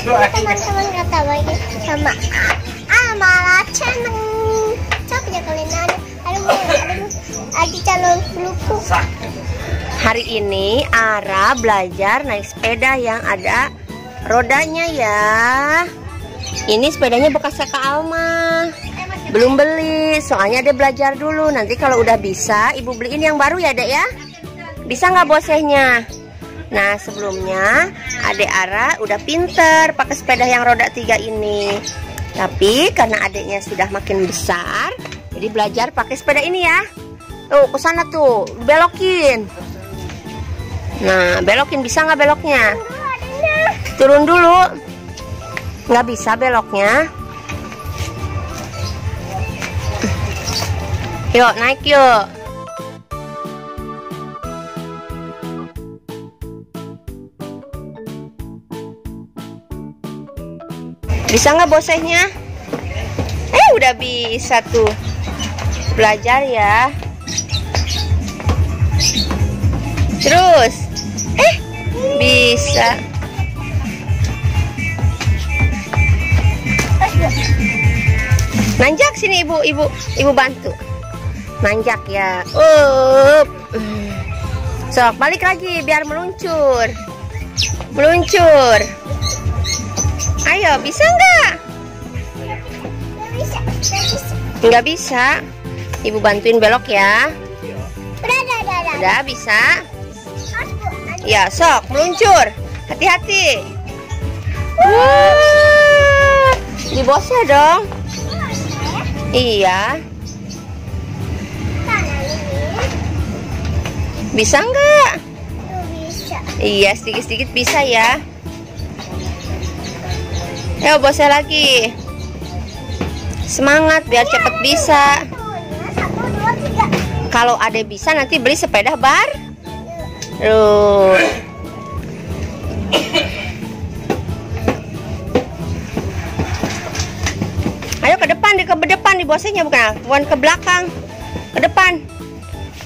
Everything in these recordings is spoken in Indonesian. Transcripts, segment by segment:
teman-teman kata lagi sama malah seneng. Coba ya kalian ada calon pelukku. Hari ini Ara belajar naik sepeda yang ada rodanya ya. Ini sepedanya bekas kakak Alma. Belum beli, soalnya dia belajar dulu. Nanti kalau udah bisa, ibu beliin yang baru ya, Dek ya. Bisa nggak bosehnya? Nah, sebelumnya adek Ara udah pinter pakai sepeda yang roda 3 ini. Tapi karena adeknya sudah makin besar, jadi belajar pakai sepeda ini ya. Tuh, ke sana tuh, belokin. Nah, belokin, bisa nggak beloknya? Turun dulu. Nggak bisa beloknya. Yuk, naik yuk. Bisa nggak bosehnya? Udah bisa tuh. Belajar ya. Terus. Bisa. Nanjak sini ibu bantu. Nanjak ya. Sok, balik lagi biar meluncur. Meluncur. Ayo, bisa nggak? Nggak bisa. Ibu bantuin belok ya. Udah bisa. Ya, sok, meluncur. Hati-hati. Wah, di bosnya dong. Iya. Bisa nggak? Bisa. Iya, sedikit-sedikit bisa ya. Ayo bosnya lagi. Semangat biar cepet bisa. 1, 2, 3. Kalau ade bisa nanti beli sepeda baru. Ayo ke depan di bosnya bukan ke belakang. Ke depan.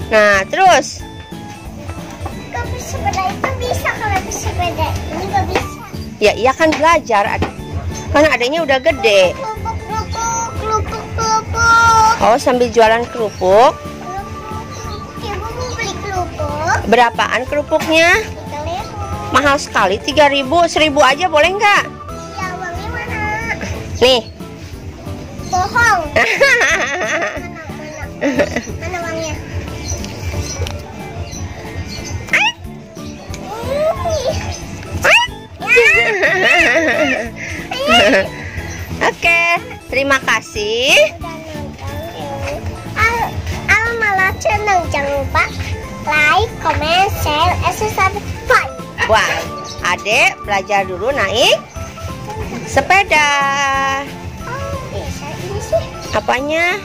Nah, terus. Kalau sepeda itu bisa, kalau sepeda ini nggak bisa. Ya, iya kan belajar. Kan adanya udah gede. Kerupuk. Oh, sambil jualan kerupuk. Ibu mau beli kerupuk. Berapaan kerupuknya? 3.000. Mahal sekali, 3.000, 1.000 aja boleh nggak? Ya, uangnya mana? Nih. Bohong. Mana uangnya? Oke, terima kasih. Malah senang, jangan lupa like, comment, share, and subscribe. Wah, adek belajar dulu naik sepeda. Bisa ini sih. Apanya?